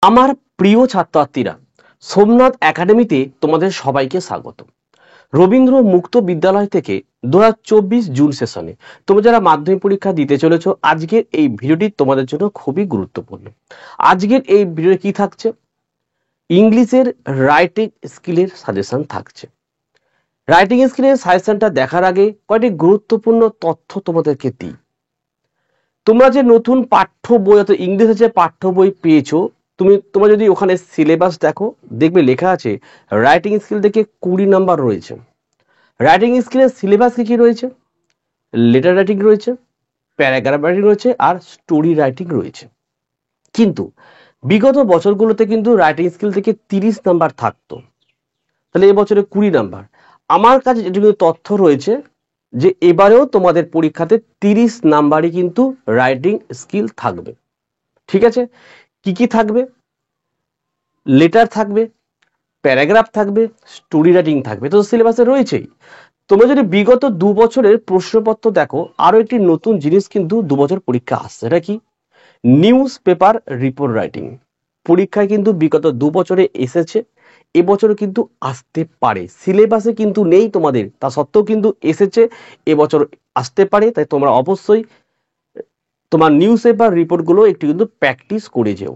আমার প্রিয় ছাত্রছাত্রীরা, সোমনাথ একাডেমিতে তোমাদের সবাইকে স্বাগত। রবীন্দ্র মুক্ত বিদ্যালয় থেকে 2024 জুন সেশনে তোমরা যারা মাধ্যমিক পরীক্ষা দিতে চলেছো, আজকের এই ভিডিওটি তোমাদের জন্য খুবই গুরুত্বপূর্ণ। আজকের এই ভিডিওতে কি থাকছে? ইংলিশের রাইটিং স্কিলের সাজেশন থাকছে। রাইটিং স্কিলের সাজেশনটা দেখার আগে কয়েকটি গুরুত্বপূর্ণ তথ্য তোমাদেরকে দিই। তোমরা যে নতুন পাঠ্য বই অর্থাৎ ইংলিশের যে পাঠ্য বই পেয়েছো, তোমরা যদি ওখানে সিলেবাস দেখো, দেখবে লেখা আছে রাইটিং স্কিল থেকে 20 নাম্বার রয়েছে। রাইটিং স্কিলের সিলেবাস কি রয়েছে? লেটার রাইটিং রয়েছে, প্যারাগ্রাফ রাইটিং রয়েছে আর স্টোরি রাইটিং রয়েছে। কিন্তু বিগত বছরগুলোতে কিন্তু রাইটিং স্কিল থেকে 30 নাম্বার থাকতো, তাহলে এবছরে 20 নাম্বার। আমার কাছে যেটুকু তথ্য রয়েছে যে এবারেও তোমাদের পরীক্ষাতে 30 নাম্বারই কিন্তু রাইটিং স্কিল থাকবে। ঠিক আছে, কি কি থাকবে? লেটার থাকবে, প্যারাগ্রাফ থাকবে, স্টোরি রাইটিং থাকবে, তো সিলেবাসে রয়েছেই। তোমরা যদি বিগত 2 বছরের প্রশ্নপত্র দেখো, আরো একটি নতুন জিনিস কিন্তু 2 বছর পরীক্ষা আসছে। এটা কি? নিউজ পেপার রিপোর্ট রাইটিং পরীক্ষায় কিন্তু বিগত 2 বছরে এসেছে, এবছরও কিন্তু আসতে পারে। সিলেবাসে কিন্তু নেই তোমাদের, তা সত্ত্বেও কিন্তু এসেছে, এবছর আসতে পারে। তাই তোমরা অবশ্যই তোমার নিউজ পেপার রিপোর্টগুলো একটু কিন্তু প্র্যাকটিস করে যেও।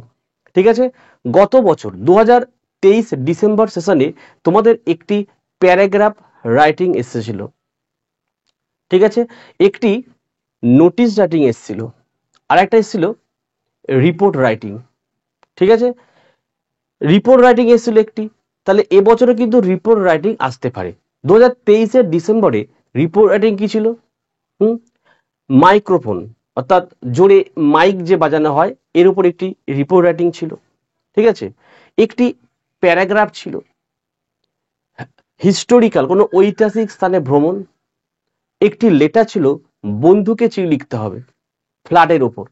ঠিক আছে, গত বছর 2023 ডিসেম্বর সেশনে তোমাদের একটি প্যারাগ্রাফ রাইটিং এসেছিল। ঠিক আছে, একটি নোটিশ রাইটিং এসেছিল, আর একটা এসেছিল রিপোর্ট রাইটিং। ঠিক আছে, রিপোর্ট রাইটিং এসেছিল একটি, তাহলে এবছরে কিন্তু রিপোর্ট রাইটিং আসতে পারে। 2023 ডিসেম্বরে রিপোর্ট রাইটিং কি ছিল? মাইক্রোফোন অর্থাৎ জোরে মাইক যে বাজানো হয় এর উপর একটি রিপোর্ট রাইটিং ছিল। ঠিক আছে, একটি প্যারাগ্রাফ ছিল হিস্টোরিক্যাল কোনো ঐতিহাসিক স্থানে ভ্রমণ, একটি লেটার ছিল বন্ধুকে চিঠি লিখতে হবে ফ্ল্যাটের ওপর।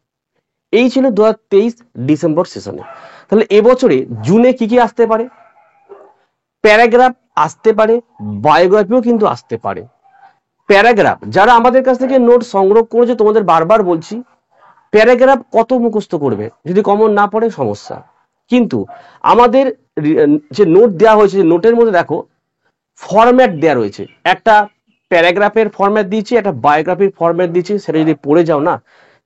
এই ছিল 2023 ডিসেম্বর সেশনে। তাহলে এবছরে জুনে কি কি আসতে পারে? প্যারাগ্রাফ আসতে পারে, বায়োগ্রাফিও কিন্তু আসতে পারে। প্যারাগ্রাফ যারা আমাদের কাছ থেকে নোট সংগ্রহ করেছে, তোমাদের বারবার বলছি, প্যারাগ্রাফ কত মুখস্থ করবে? যদি কমন না পড়ে সমস্যা। কিন্তু আমাদের যে নোট দেওয়া হয়েছে, নোটের মধ্যে দেখো ফরম্যাট দেওয়া রয়েছে, একটা প্যারাগ্রাফের ফরম্যাট দিয়েছি, একটা বায়োগ্রাফির ফরম্যাট দিয়েছি। সেটা যদি পড়ে যাও না,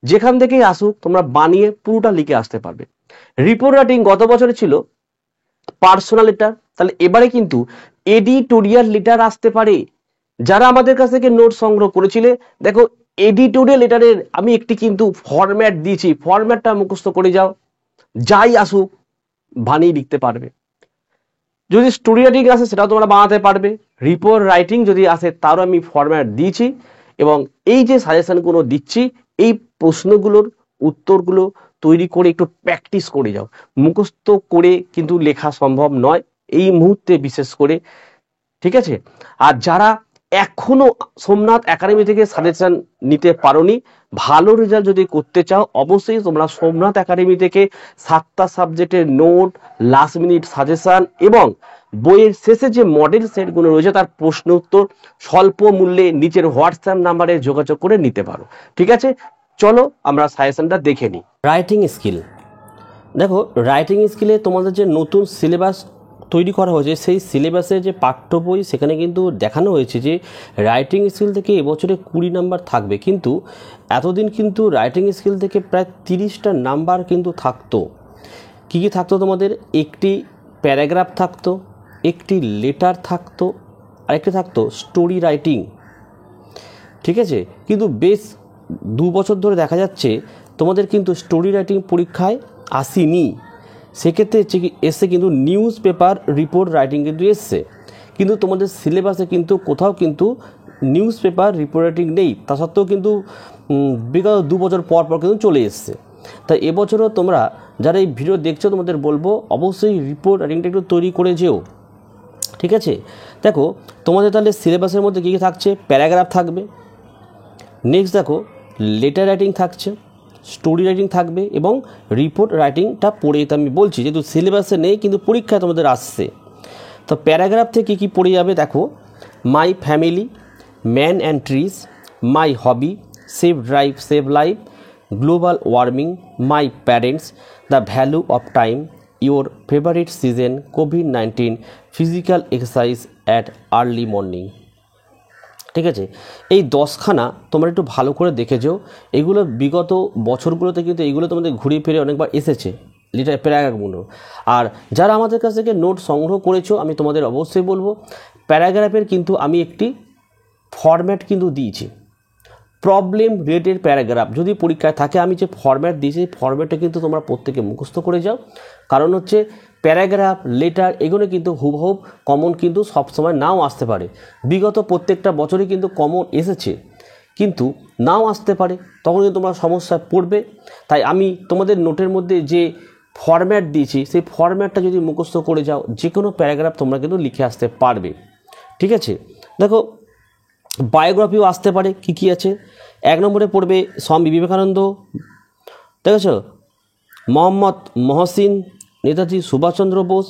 যেখান থেকেই আসুক তোমরা বানিয়ে পুরোটা লিখে আসতে পারবে। রিপোর্ট রাইটিং গত বছরে ছিল পার্সোনাল লেটার, তাহলে এবারে কিন্তু এডিটোরিয়াল লেটার আসতে পারে। যারা আমাদের কাছ থেকে নোট সংগ্রহ করেছিলে, দেখো এডিটোরিয়াল লেটারের আমি একটি কিন্তু ফরম্যাট দিয়েছি, ফরম্যাটটা মুখস্থ করে যাও, যাই আসুক বানিয়ে লিখতে পারবে। যদি স্টোরি রাইটিং আসে সেটাও তোমরা বানাতে পারবে। রিপোর্ট রাইটিং যদি আসে তারও আমি ফরম্যাট দিয়েছি, এবং এই যে সাজেশনগুলো দিচ্ছি, এই প্রশ্নগুলোর উত্তরগুলো তৈরি করে একটু প্র্যাকটিস করে যাও। মুখস্থ করে কিন্তু লেখা সম্ভব নয় এই মুহূর্তে বিশেষ করে। ঠিক আছে, আর যারা এখনো সোমনাথ একাডেমি থেকে সাজেশন নিতে পারোনি, ভালো রেজাল্ট যদি করতে চাও, অবশ্যই তোমরা সোমনাথ একাডেমি থেকে 7টা সাবজেক্টের নোট, লাস্ট মিনিট সাজেশন এবং বইয়ের শেষে যে মডেল সেটগুলো রয়েছে তার প্রশ্ন উত্তর স্বল্প মূল্যে নিচের হোয়াটসঅ্যাপ নাম্বারে যোগাযোগ করে নিতে পারো। ঠিক আছে, চলো আমরা সাজেশনটা দেখে নিই। রাইটিং স্কিল, দেখো রাইটিং স্কিলে তোমাদের যে নতুন সিলেবাস তৈরি করা হয়েছে, সেই সিলেবাসের যে পাঠ্য বই সেখানে কিন্তু দেখানো হয়েছে যে রাইটিং স্কিল থেকে এবছরে 20 নাম্বার থাকবে। কিন্তু এতদিন কিন্তু রাইটিং স্কিল থেকে প্রায় 30টা নাম্বার কিন্তু থাকতো। কী কী থাকতো তোমাদের? একটি প্যারাগ্রাফ থাকতো, একটি লেটার থাকতো, আরেকটি থাকতো স্টোরি রাইটিং। ঠিক আছে, কিন্তু বেশ 2 বছর ধরে দেখা যাচ্ছে তোমাদের কিন্তু স্টোরি রাইটিং পরীক্ষায় আসেনি। সেক্ষেত্রে এসে কিন্তু নিউজ পেপার রিপোর্ট রাইটিং কিন্তু এসছে, কিন্তু তোমাদের সিলেবাসে কিন্তু কোথাও কিন্তু নিউজ পেপার রিপোর্ট রাইটিং নেই। তা সত্ত্বেও কিন্তু বিগত 2 বছর পর পর কিন্তু চলে এসছে। তাই এবছরও তোমরা যারা এই ভিডিও দেখছো, তোমাদের বলবো অবশ্যই রিপোর্ট রাইটিংটা একটু তৈরি করে যেও। ঠিক আছে, দেখো তোমাদের তাহলে সিলেবাসের মধ্যে কী কী থাকছে? প্যারাগ্রাফ থাকবে, নেক্সট দেখো লেটার রাইটিং থাকছে, স্টোরি রাইটিং থাকবে এবং রিপোর্ট রাইটিংটা পড়ে যেতে আমি বলছি, যেহেতু সিলেবাসে নেই কিন্তু পরীক্ষায় তোমাদের আসছে। তো প্যারাগ্রাফ থেকে কী পড়ে যাবে? দেখো my family, man and trees, my hobby, save life, global warming, my parents, the value of time, your favorite season COVID-19 physical exercise at early morning। ঠিক আছে, এই 10খানা তোমরা একটু ভালো করে দেখে যাও। এগুলো বিগত বছরগুলোতে কিন্তু এগুলো তোমাদের ঘুরিয়ে ফিরে অনেকবার এসেছে লিটার প্যারাগ্রাফগুলো। আর যারা আমাদের কাছ থেকে নোট সংগ্রহ করেছো আমি তোমাদের অবশ্যই বলবো, প্যারাগ্রাফের কিন্তু আমি একটি ফরম্যাট কিন্তু দিয়েছি, প্রবলেম রিলেটেড প্যারাগ্রাফ। যদি পরীক্ষায় থাকে আমি যে ফরম্যাট দিয়েছি সেই ফরম্যাটটা কিন্তু তোমরা প্রত্যেকে মুখস্থ করে যাও। কারণ হচ্ছে প্যারাগ্রাফ, লেটার এগুলো কিন্তু হুবহুব কমন কিন্তু সবসময় নাও আসতে পারে। বিগত প্রত্যেকটা বছরই কিন্তু কমন এসেছে, কিন্তু নাও আসতে পারে, তখন কিন্তু তোমরা সমস্যায় পড়বে। তাই আমি তোমাদের নোটের মধ্যে যে ফরম্যাট দিয়েছি সেই ফরম্যাটটা যদি মুখস্থ করে যাও, যে কোনো প্যারাগ্রাফ তোমরা কিন্তু লিখে আসতে পারবে। ঠিক আছে, দেখো বায়োগ্রাফিও আসতে পারে। কি কি আছে? 1 নম্বরে পড়বে স্বামী বিবেকানন্দ, দেখেছ, মোহাম্মদ মহসিন, নেতাজি সুভাষচন্দ্র বোস,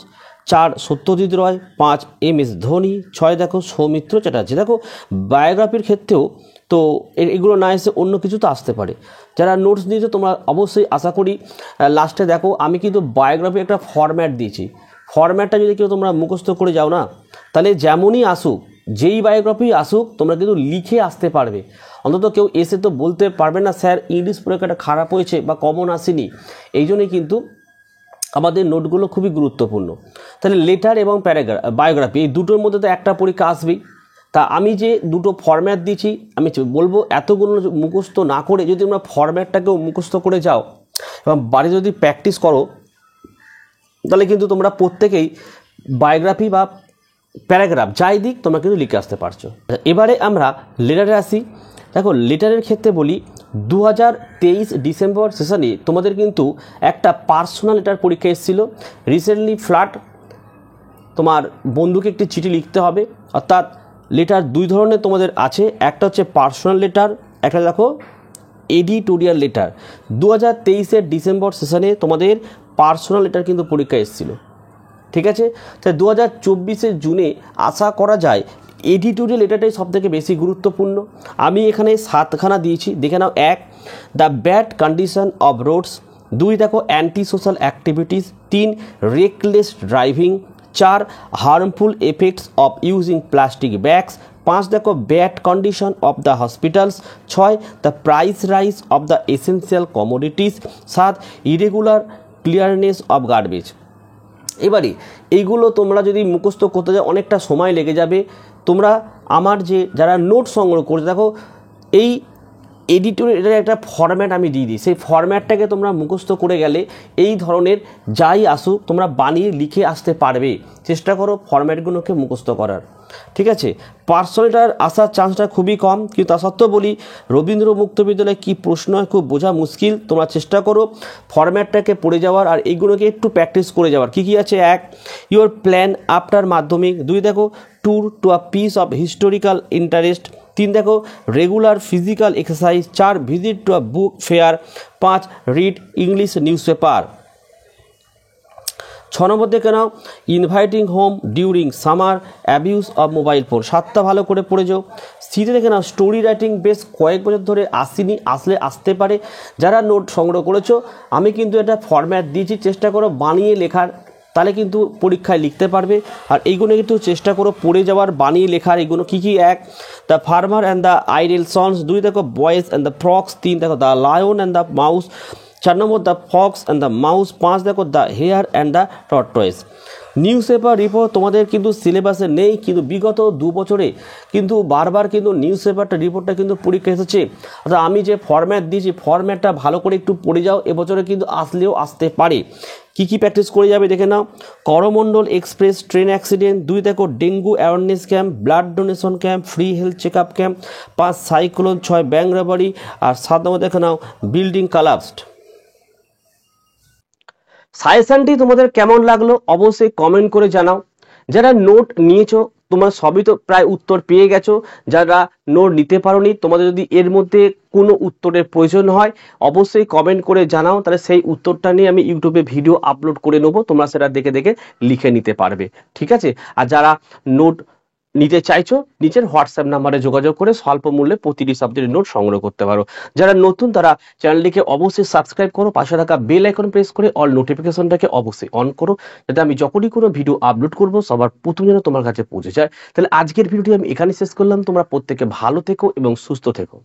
4 সত্যজিৎ রায়, 5 MS ধোনি, 6 দেখো সৌমিত্র চ্যাটার্জি। দেখো বায়োগ্রাফির ক্ষেত্রেও তো এগুলো না এসে অন্য কিছু তো আসতে পারে। যারা নোটস দিয়েছো তোমরা অবশ্যই আশা করি লাস্টে দেখো আমি কিন্তু বায়োগ্রাফি একটা ফরম্যাট দিয়েছি। ফরম্যাটটা যদি কেউ তোমরা মুখস্থ করে যাও না, তাহলে যেমনই আসুক, যেই বায়োগ্রাফি আসুক তোমরা কিন্তু লিখে আসতে পারবে। অন্তত কেউ এসে তো বলতে পারবে না স্যার ইংলিশ পরীক্ষাটা খারাপ হয়েছে বা কমন আসেনি। এই জন্যই কিন্তু আমাদের নোটগুলো খুবই গুরুত্বপূর্ণ। তাহলে লেটার এবং বায়োগ্রাফি এই দুটোর মধ্যে তো একটা পরীক্ষা আসবেই। তা আমি যে দুটো ফরম্যাট দিয়েছি আমি বলবো এতগুলো মুখস্থ না করে যদি তোমরা ফরম্যাটটাকেও মুখস্থ করে যাও এবং বাড়ি যদি প্র্যাকটিস করো, তাহলে কিন্তু তোমরা প্রত্যেকেই বায়োগ্রাফি বা প্যারাগ্রাফ যাই দিক তোমরা কিন্তু লিখে আসতে পারছো। এবারে আমরা লেটারে আসি। দেখো লেটারের ক্ষেত্রে বলি 2023 ডিসেম্বর সেশনে তোমাদের কিন্তু একটা পার্সোনাল লেটার পরীক্ষা এসেছিলো। রিসেন্টলি ফ্ল্যাট তোমার বন্ধুকে একটি চিঠি লিখতে হবে, অর্থাৎ লেটার 2 ধরনের তোমাদের আছে, একটা হচ্ছে পার্সোনাল লেটার, একটা দেখো এডিটোরিয়াল লেটার। 2023 ডিসেম্বর সেশনে তোমাদের পার্সোনাল লেটার কিন্তু পরীক্ষা এসেছিলো। ঠিক আছে, তাই 2024 জুনে আশা করা যায় এডিটোরিয়াল লেটারটাই সবথেকে বেশি গুরুত্বপূর্ণ। আমি এখানে 7খানা দিয়েছি, দেখে নাও। 1 the bad condition of roads, 2 দেখো anti social activities, 3 reckless driving, 4 harmful effects of using plastic bags, 5 দেখো bad condition of the hospitals, 6 the price rise of the essential commodities, 7 irregular clearness of garbage. এবারে এইগুলো তোমরা যদি মুখস্থ করতে যাও অনেকটা সময় লেগে যাবে। তোমরা আমার যে যারা নোট সংগ্রহ করছে, দেখো এই এডিটোরিয়ালের একটা ফরম্যাট আমি দিয়ে দিই, সেই ফরম্যাটটাকে তোমরা মুখস্থ করে গেলে এই ধরনের যাই আসুক তোমরা বানিয়ে লিখে আসতে পারবে। চেষ্টা করো ফরম্যাটগুলোকে মুখস্থ করার। ঠিক আছে, পার্সোনালটার আসার চান্সটা খুবই কম, কিন্তু তা সত্ত্বেও বলি রবীন্দ্র মুক্ত বিদ্যালয়ে কী প্রশ্ন হয় খুব বোঝা মুশকিল। তোমরা চেষ্টা করো ফরম্যাটটাকে পড়ে যাওয়ার আর এইগুলোকে একটু প্র্যাকটিস করে যাওয়ার। কী কী আছে? 1 ইউর প্ল্যান আফটার মাধ্যমিক, 2 দেখো tour to a piece of historical interest, 3 দেখো regular physical exercise, 4 visit to a book fair, 5 read English newspaper. 6 নম্বর দেখে নাও inviting home during summer, abuse of mobile phone. 7টা ভালো করে পড়ে যাও। সিতে দেখে নাও স্টোরি রাইটিং বেশ কয়েক বছর ধরে আসেনি, আসলে আসতে পারে। যারা নোট সংগ্রহ করেছো আমি কিন্তু এটা ফরম্যাট দিয়েছি, চেষ্টা করো বানিয়ে লেখার, তাহলে কিন্তু পরীক্ষায় লিখতে পারবে। আর এইগুলো কিন্তু চেষ্টা করো পড়ে যাওয়ার, বানিয়ে লেখার। এগুলো কী কী? 1 the farmer and the idle sons, 2 দেখো বয়েজ অ্যান্ড দ্য ফ্রক্স, 3 দেখো the lion and the mouse, 4 number the fox and the mouse, 5 দেখো the hare and the tortoise. News paper report তোমাদের কিন্তু সিলেবাসে নেই, কিন্তু বিগত 2 বছরে কিন্তু বারবার কিন্তু নিউজ পেপারটা রিপোর্টটা কিন্তু পরীক্ষা এসেছে। অর্থাৎ আমি যে ফরম্যাট দিয়েছি ফরম্যাটটা ভালো করে একটু পড়ে যাও, এবছরে কিন্তু আসলেও আসতে পারে। কী কী প্র্যাকটিস করে যাবে দেখে নাও। করমণ্ডল এক্সপ্রেস ট্রেন অ্যাক্সিডেন্ট, 2 দেখো dengue awareness camp, blood donation camp, free health check up camp, 5 cyclone, 6 bank robbery, আর 7 নম্বর দেখে নাও বিল্ডিং কোলাপসড। সাজেশনটি তোমাদের কেমন লাগলো অবশ্যই কমেন্ট করে জানাও। যারা নোট নিয়েছো তোমরা সবই তো প্রায় উত্তর পেয়ে গেছো। যারা নোট নিতে পারোনি তোমাদের যদি এর মধ্যে কোনো উত্তরের প্রয়োজন হয় অবশ্যই কমেন্ট করে জানাও, তাহলে সেই উত্তরটা নিয়ে আমি ইউটিউবে ভিডিও আপলোড করে নেবো, তোমরা সেটা দেখে দেখে লিখে নিতে পারবে। ঠিক আছে, আর যারা নোট নিতে চাইছো নিচের হোয়াটসঅ্যাপ নাম্বারে যোগাযোগ করে স্বল্প মূল্যে প্রতিটি সাবজেক্টের নোট সংগ্রহ করতে পারো। যারা নতুন তারা চ্যানেলটিকে অবশ্যই সাবস্ক্রাইব করো, পাশে থাকা বেল আইকন প্রেস করে অল নোটিফিকেশনটাকে অবশ্যই অন করো, যাতে আমি যখনই কোনো ভিডিও আপলোড করব সবার প্রথম যেন তোমার কাছে পৌঁছে যায়। তাহলে আজকের ভিডিওটি আমি এখানে শেষ করলাম। তোমরা প্রত্যেকে ভালো থেকো এবং সুস্থ থেকো।